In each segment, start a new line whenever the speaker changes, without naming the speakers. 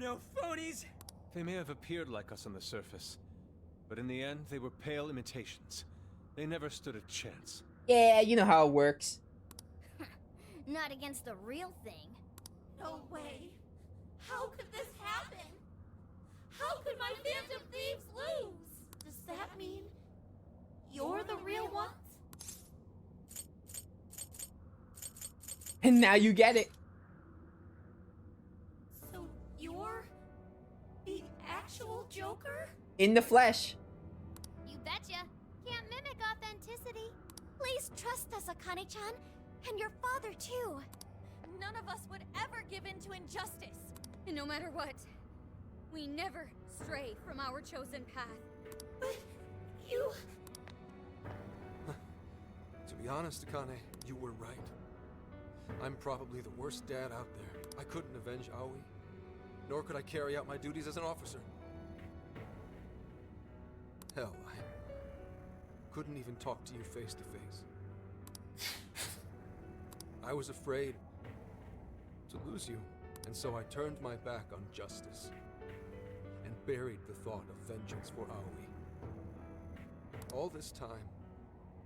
no phonies!
They may have appeared like us on the surface, but in the end, they were pale imitations. They never stood a chance.
Yeah, you know how it works.
Not against the real thing.
No way. How could this happen? How could my Phantom Thieves lose? Does that mean you're the real ones?
And now you get it.
So you're the actual Joker?
In the flesh.
You betcha. Can't mimic authenticity. Please trust us, Akane-chan. And your father, too.
None of us would ever give in to injustice.
And no matter what, we never stray from our chosen path.
But you...
To be honest, Akane, you were right. I'm probably the worst dad out there. I couldn't avenge Aoi, nor could I carry out my duties as an officer. Hell, I couldn't even talk to you face to face. I was afraid to lose you, and so I turned my back on justice and buried the thought of vengeance for Aoi. All this time,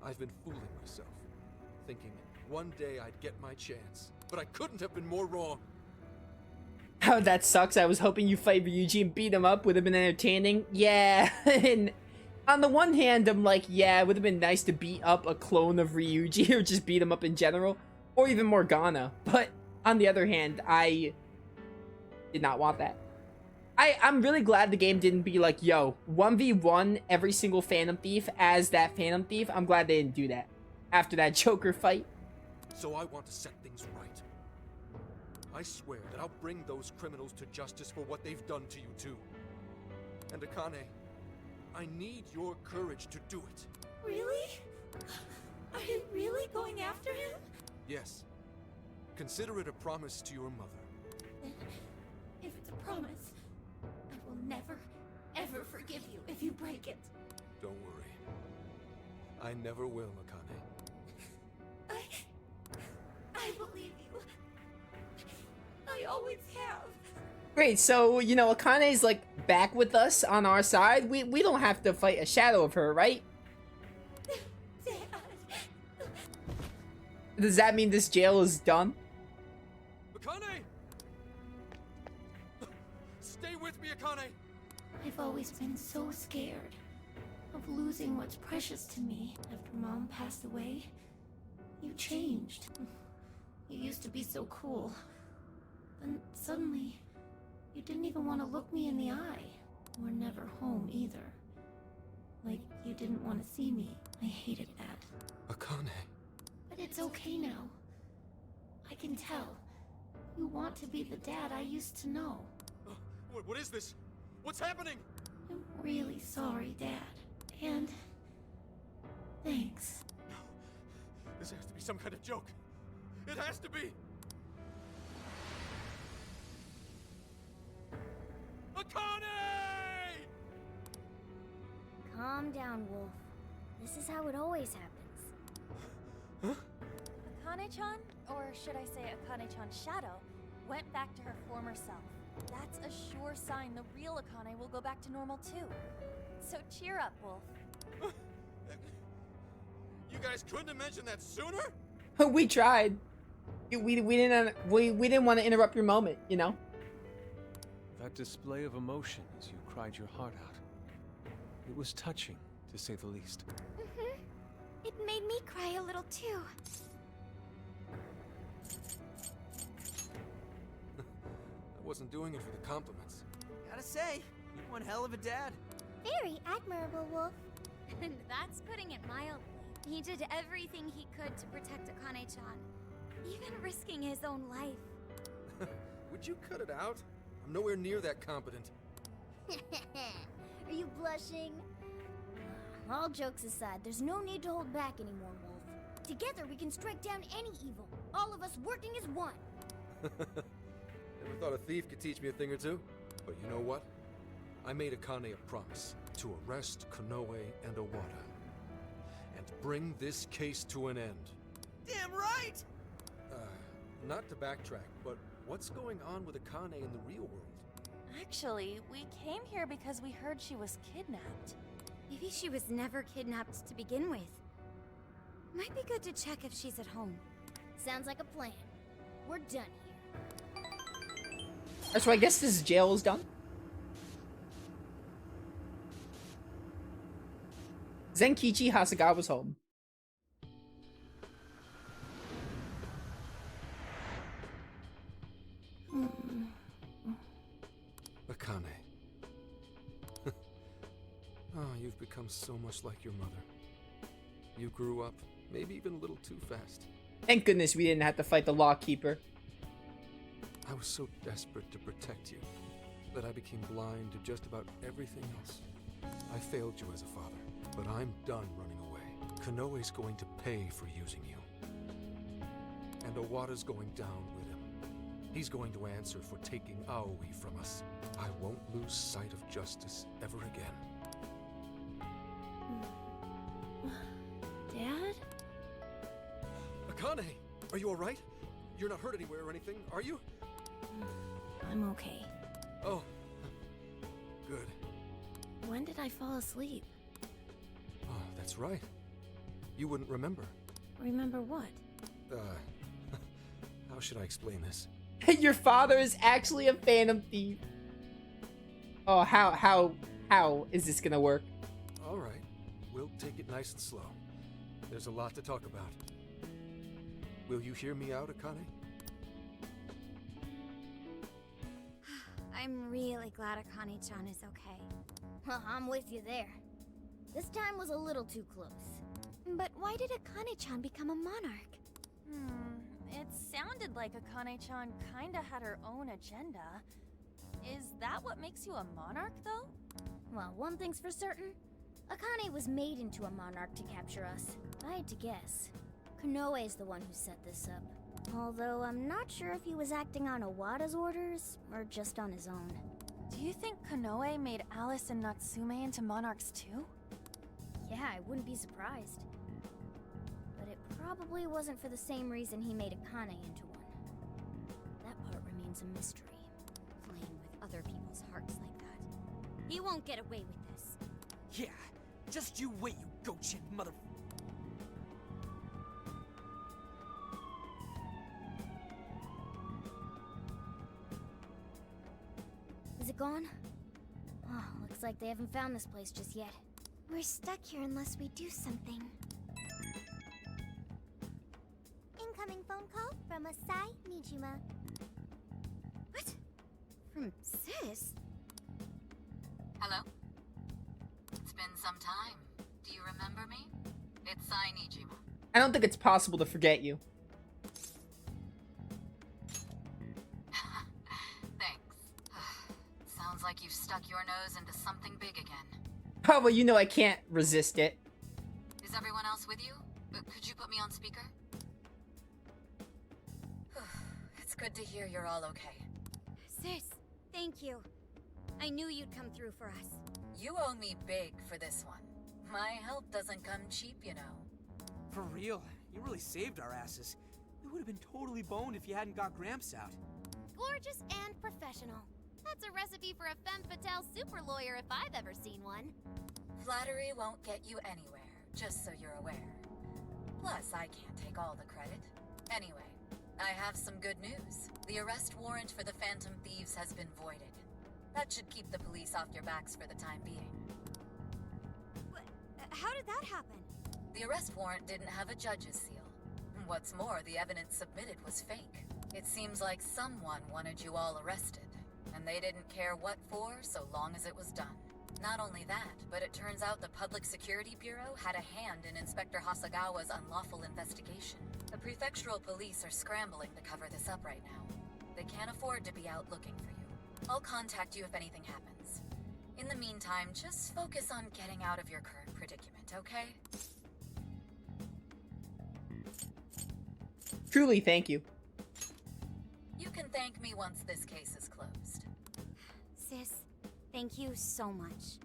I've been fooling myself, thinking one day I'd get my chance, but I couldn't have been more wrong.
Oh, that sucks. I was hoping you fight Ryuji and beat him up. Would have been entertaining. Yeah, and on the one hand, I'm like, yeah, it would have been nice to beat up a clone of Ryuji or just beat him up in general, or even Morgana. But on the other hand, I did not want that. I'm really glad the game didn't be like, yo, 1v1 every single Phantom Thief as that Phantom Thief. I'm glad they didn't do that after that Joker fight.
So I want to set things right. I swear that I'll bring those criminals to justice for what they've done to you too. And Akane, I need your courage to do it.
Really? Are you really going after him?
Yes. Consider it a promise to your mother.
Then, if it's a promise, I will never, ever forgive you if you break it.
Don't worry. I never will, Akane.
I believe you. I always have.
Great, so, you know, Akane's, like, back with us on our side. We don't have to fight a shadow of her, right?
Dad.
Does that mean this jail is done?
Akane! Stay with me, Akane!
I've always been so scared of losing what's precious to me. After Mom passed away, you changed. You used to be so cool. Then suddenly, you didn't even want to look me in the eye. Or never home either. Like you didn't want to see me. I hated that.
Akane.
But it's okay now. I can tell. You want to be the dad I used to know.
What is this? What's happening?
I'm really sorry, Dad. And... thanks.
No. This has to be some kind of joke. It has to be! Akane!
Calm down, Wolf. This is how it always happens.
Akane-chan, or should I say Akane-chan's shadow, went back to her former self. That's a sure sign the real Akane will go back to normal too. So cheer up, Wolf.
You guys couldn't have mentioned that sooner?
We tried. We didn't want to interrupt your moment, you know?
That display of emotion as you cried your heart out. It was touching, to say the least.
It made me cry a little too.
I wasn't doing it for the compliments.
Gotta say, you're one hell of a dad.
Very admirable, Wolf.
And that's putting it mildly. He did everything he could to protect Akane-chan, even risking his own life.
Would you cut it out? I'm nowhere near that competent.
Are you blushing? All jokes aside, there's no need to hold back anymore, Wolf. Together we can strike down any evil. All of us working as one.
Never thought a thief could teach me a thing or two. But you know what? I made Akane a promise to arrest Konoe and Owada. And bring this case to an end.
Damn right!
Not to backtrack, but what's going on with Akane in the real world?
Actually, we came here because we heard she was kidnapped.
Maybe she was never kidnapped to begin with. Might be good to check if she's at home. Sounds like a plan. We're done here.
So I guess this jail is done. Zenkichi Hasegawa's home.
Akane. Oh, you've become so much like your mother. You grew up, maybe even a little too fast.
Thank goodness we didn't have to fight the Lawkeeper.
I was so desperate to protect you that I became blind to just about everything else. I failed you as a father, but I'm done running away. Konoe's going to pay for using you. And Owada's going down with him. He's going to answer for taking Aoi from us. I won't lose sight of justice ever again.
Dad?
Akane! Are you alright? You're not hurt anywhere or anything, are you?
I'm okay.
Oh. Good.
When did I fall asleep?
Oh, that's right. You wouldn't remember.
Remember what?
How should I explain this?
Your father is actually a Phantom Thief. Oh, how is this gonna work?
Alright. We'll take it nice and slow. There's a lot to talk about. Will you hear me out, Akane?
I'm really glad Akane-chan is okay. Well, I'm with you there. This time was a little too close.
But why did Akane-chan become a monarch? It sounded like Akane-chan kinda had her own agenda. Is that what makes you a monarch, though?
Well, one thing's for certain. Akane was made into a monarch to capture us. If I had to guess, Konoe is the one who set this up. Although I'm not sure if he was acting on Owada's orders or just on his own.
Do you think Konoe made Alice and Natsume into monarchs too?
Yeah, I wouldn't be surprised. But it probably wasn't for the same reason he made Akane into one. That part remains a mystery. Playing with other people's hearts like that. He won't get away with this.
Yeah, just you wait, you goat-shit mother...
Is it gone? Oh, looks like they haven't found this place just yet. We're stuck here unless we do something. Incoming phone call from Asai Nijima. What? From Sis?
Hello? It's been some time. Do you remember me? It's Nijima.
I don't think it's possible to forget you.
Thanks. Sounds like you've stuck your nose into something big again.
Oh, well, you know I can't resist it.
Is everyone else with you? Could you put me on speaker? It's good to hear you're all okay.
Sis, thank you. I knew you'd come through for us.
You owe me big for this one. My help doesn't come cheap, you know.
For real, you really saved our asses. We would have been totally boned if you hadn't got Gramps out.
Gorgeous and professional. That's a recipe for a femme fatale super lawyer if I've ever seen one.
Flattery won't get you anywhere, just so you're aware. Plus, I can't take all the credit. Anyway, I have some good news. The arrest warrant for the Phantom Thieves has been voided. That should keep the police off your backs for the time being.
How did that happen?
The arrest warrant didn't have a judge's seal. What's more, the evidence submitted was fake. It seems like someone wanted you all arrested, and they didn't care what for so long as it was done. Not only that, but it turns out the Public Security Bureau had a hand in Inspector Hasegawa's unlawful investigation. The prefectural police are scrambling to cover this up right now. They can't afford to be out looking for you. I'll contact you if anything happens. In the meantime, just focus on getting out of your current predicament, okay?
Truly, thank you.
You can thank me once this case is closed.
Sis, thank you so much.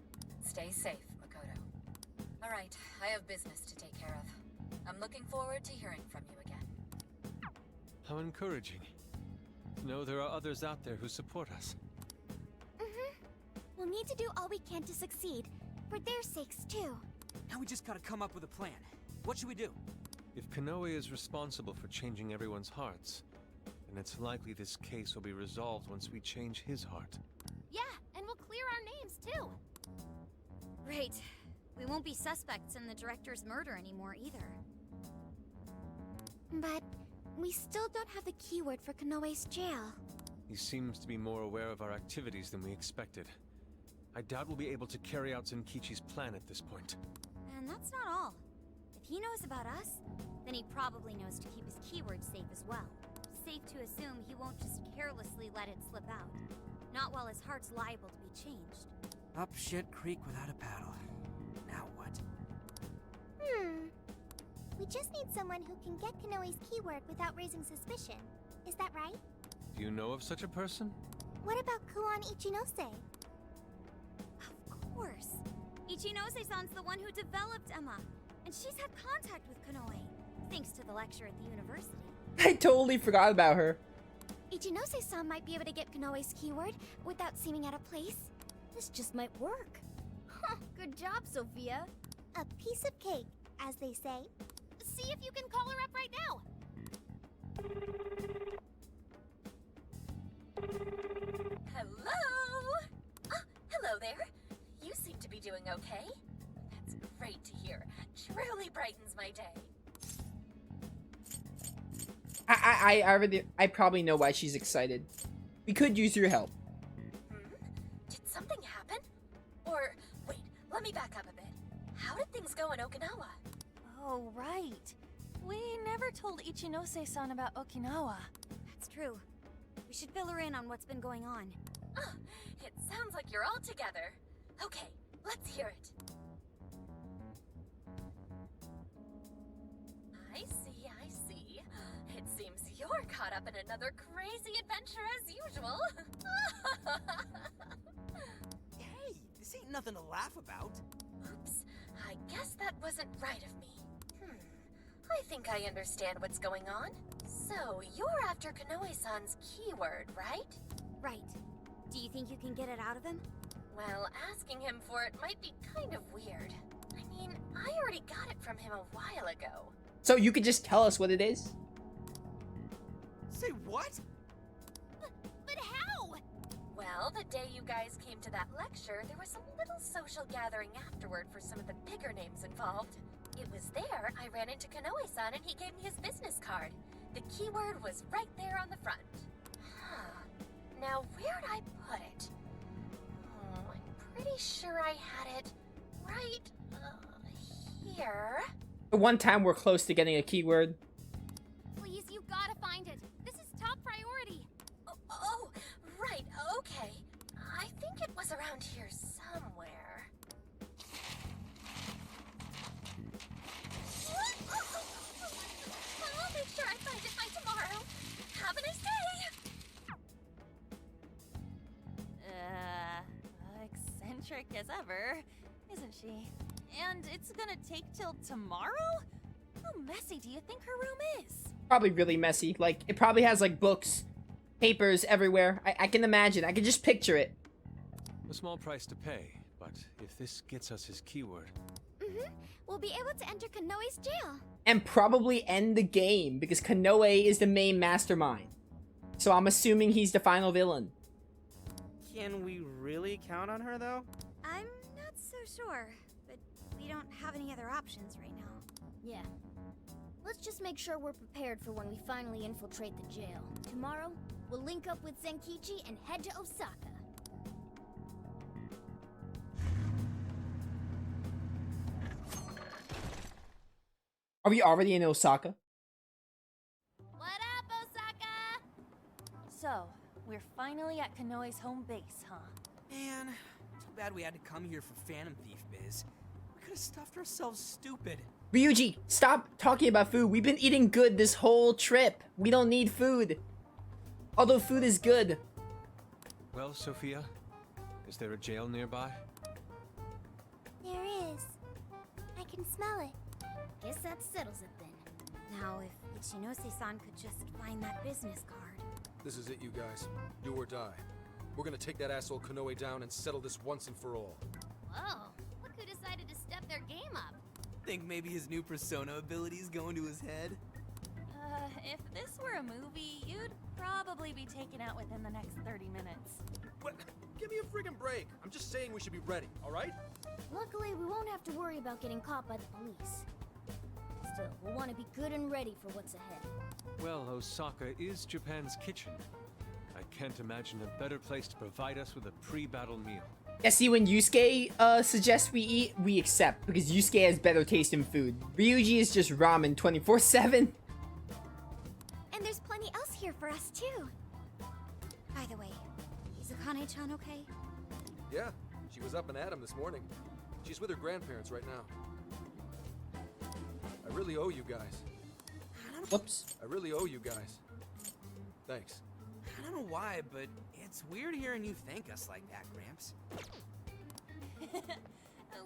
Stay safe, Makoto. Alright, I have business to take care of. I'm looking forward to hearing from you again.
How encouraging. To know there are others out there who support us.
We'll need to do all we can to succeed, for their sakes too.
Now we just gotta come up with a plan. What should we do?
If Konoe is responsible for changing everyone's hearts, then it's likely this case will be resolved once we change his heart.
Yeah, and we'll clear our names too. Right. We won't be suspects in the director's murder anymore either. But we still don't have the keyword for Konoe's jail.
He seems to be more aware of our activities than we expected. I doubt we'll be able to carry out Zenkichi's plan at this point.
And that's not all. If he knows about us, then he probably knows to keep his keyword safe as well. Safe to assume he won't just carelessly let it slip out. Not while his heart's liable to be changed.
Up shit creek without a paddle. Now what?
We just need someone who can get Konoe's keyword without raising suspicion. Is that right?
Do you know of such a person?
What about Kuon Ichinose? Of course. Ichinose-san's the one who developed Emma, and she's had contact with Konoe, thanks to the lecture at the university.
I totally forgot about her.
Ichinose-san might be able to get Konoe's keyword without seeming out of place. This just might work. Huh, good job, Sophia. A piece of cake, as they say. See if you can call her up right now.
Hello? Ah, hello there. You seem to be doing okay. That's great to hear. Truly brightens my day.
I probably know why she's excited. We could use your help.
Did something happen? Or, wait, let me back up a bit. How did things go in Okinawa?
Oh, right. We never told Ichinose-san about Okinawa.
That's true. We should fill her in on what's been going on.
Oh, it sounds like you're all together. Okay, let's hear it. I see, I see. It seems you're caught up in another crazy adventure as usual.
Hey, this ain't nothing to laugh about.
Oops, I guess that wasn't right of me. I think I understand what's going on. So, you're after Konoe-san's keyword, right?
Right. Do you think you can get it out of him?
Well, asking him for it might be kind of weird. I mean, I already got it from him a while ago.
So you could just tell us what it is?
Say what?
But how?
Well, the day you guys came to that lecture, there was a little social gathering afterward for some of the bigger names involved. It was there I ran into Konoe-san and he gave me his business card. The keyword was right there on the front. Now, where'd I put it? Oh, I'm pretty sure I had it right here.
The one time we're close to getting a keyword.
Please, you gotta find it. This is top priority.
Oh, right, okay. I think it was around here somewhere. I'll make sure I find it by tomorrow. Have a nice day.
Eccentric as ever, isn't she? And it's gonna take till tomorrow? How messy do you think her room is?
Probably really messy. Like, it probably has, like, books, papers everywhere. I can imagine. I can just picture it.
A small price to pay, but if this gets us his keyword...
We'll be able to enter Konoe's jail.
And probably end the game, because Konoe is the main mastermind. So I'm assuming he's the final villain.
Can we really count on her, though?
I'm not so sure, but we don't have any other options right now. Yeah. Let's just make sure we're prepared for when we finally infiltrate the jail. Tomorrow, we'll link up with Zenkichi and head to Osaka.
Are we already in Osaka?
What up, Osaka?
So, we're finally at Konoe's home base, huh?
Man, too bad we had to come here for Phantom Thief biz. We could have stuffed ourselves stupid.
Ryuji, stop talking about food. We've been eating good this whole trip. We don't need food. Although food is good.
Well, Sophia, is there a jail nearby?
There is. I can smell it. Guess that settles it then. Now, if Ichinose-san could just find that business card.
This is it, you guys. Do or die. We're gonna take that asshole Konoe down and settle this once and for all.
Whoa, look who decided to step their game up.
Think maybe his new persona abilities go into his head?
If this were a movie, you'd probably be taken out within the next 30 minutes.
What? Give me a friggin' break. I'm just saying we should be ready, alright?
Luckily, we won't have to worry about getting caught by the police. Still, we'll want to be good and ready for what's ahead.
Well, Osaka is Japan's kitchen. I can't imagine a better place to provide us with a pre-battle meal.
Yeah, see, when Yusuke suggests we eat, we accept, because Yusuke has better taste in food. Ryuji is just ramen 24/7.
And there's plenty else here for us, too. By the way, is Akane-chan okay?
Yeah, she was up and at 'em this morning. She's with her grandparents right now. I really owe you guys.
Whoops.
I really owe you guys. Thanks.
I don't know why, but it's weird hearing you thank us like that, Gramps.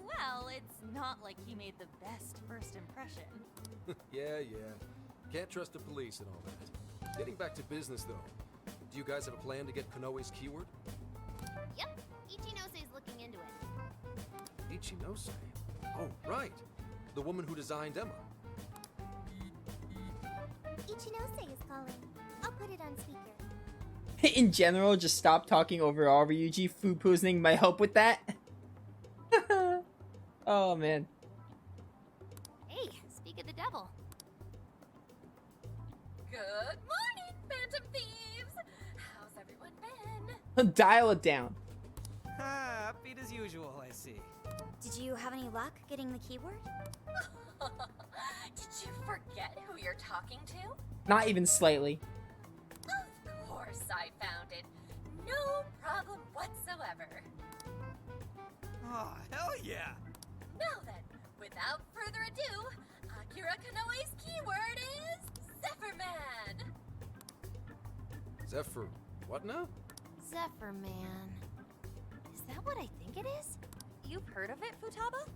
Well, it's not like he made the best first impression.
Yeah. Can't trust the police and all that. Getting back to business, though. Do you guys have a plan to get Konoe's keyword?
Yep, Ichinose is looking into it.
Ichinose? Oh, right. The woman who designed Emma.
Ichinose is calling. I'll put it on speaker.
In general, just stop talking overall, Ryuji. Food poisoning might help with that. Oh, man.
Hey, speak of the devil.
Good morning, Phantom Thieves! How's everyone been?
Dial it down.
Ah, upbeat as usual, I see.
Did you have any luck getting the keyword?
Did you forget who you're talking to?
Not even slightly.
Of course I found it. No problem whatsoever.
Oh, hell yeah!
Now then, without further ado, Akira Konoe's keyword is Zephyrman.
Zephyr. What now?
Zephyr Man. Is that what I think it is?
You've heard of it, Futaba?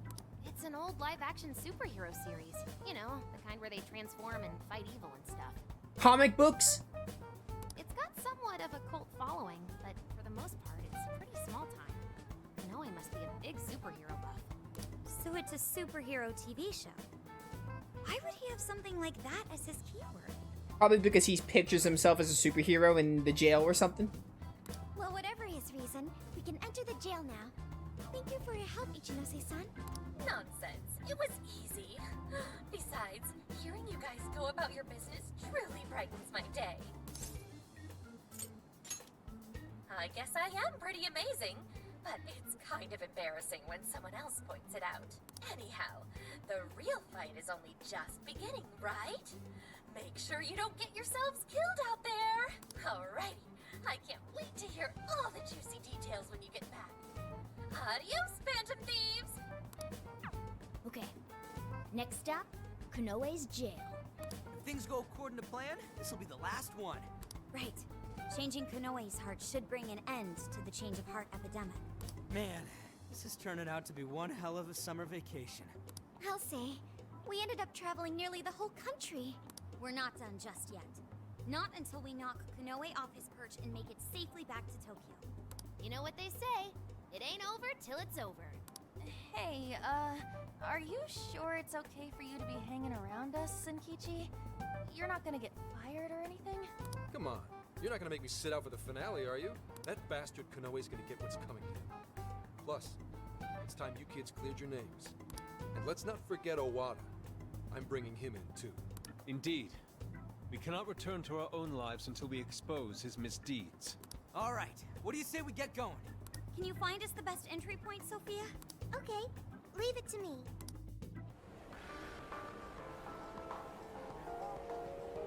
It's an old live-action superhero series. You know, the kind where they transform and fight evil and stuff.
Comic books?
It's got somewhat of a cult following, but for the most part, it's pretty small time. Konoe must be a big superhero buff. So it's a superhero TV show. Why would he have something like that as his keyword?
Probably because he pictures himself as a superhero in the jail or something.
Well, whatever his reason, we can enter the jail now. Thank you for your help, Ichinose-san.
Nonsense. It was easy. Besides, hearing you guys go about your business truly brightens my day. I guess I am pretty amazing, but it's kind of embarrassing when someone else points it out. Anyhow, the real fight is only just beginning, right? Make sure you don't get yourselves killed out there. Alrighty, I can't wait to hear all the juicy details when you get back. Adios, Phantom Thieves!
Okay. Next stop, Konoe's jail.
If things go according to plan, this will be the last one.
Right. Changing Konoe's heart should bring an end to the change of heart epidemic.
Man, this is turning out to be one hell of a summer vacation.
I'll say, we ended up traveling nearly the whole country. We're not done just yet. Not until we knock Konoe off his perch and make it safely back to Tokyo. You know what they say, it ain't over till it's over.
Hey, are you sure it's okay for you to be hanging around us, Senkichi? You're not gonna get fired or anything?
Come on. You're not gonna make me sit out for the finale, are you? That bastard Konoe's gonna get what's coming to him. Plus, it's time you kids cleared your names. And let's not forget Owada. I'm bringing him in, too.
Indeed. We cannot return to our own lives until we expose his misdeeds.
All right, what do you say we get going?
Can you find us the best entry point, Sophia? Okay, leave it to me.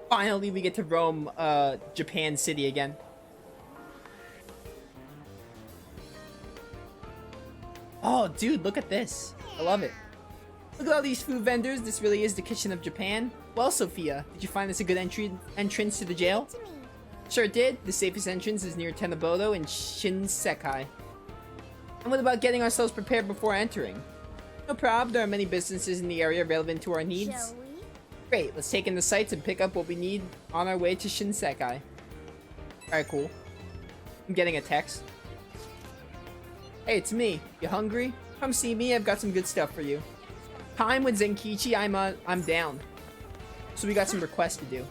Finally, we get to roam Japan City again. Oh, dude, look at this. I love it. Look at all these food vendors. This really is the kitchen of Japan. Well, Sophia, did you find this a good entrance to the jail?
To me.
Sure did. The safest entrance is near Tennobodo and Shinsekai. And what about getting ourselves prepared before entering? No problem, there are many businesses in the area relevant to our needs.
Shall we?
Great, let's take in the sights and pick up what we need on our way to Shinsekai. Alright, cool. I'm getting a text. Hey, it's me. You hungry? Come see me. I've got some good stuff for you. Time with Zenkichi, I'm down. So we got some requests to do.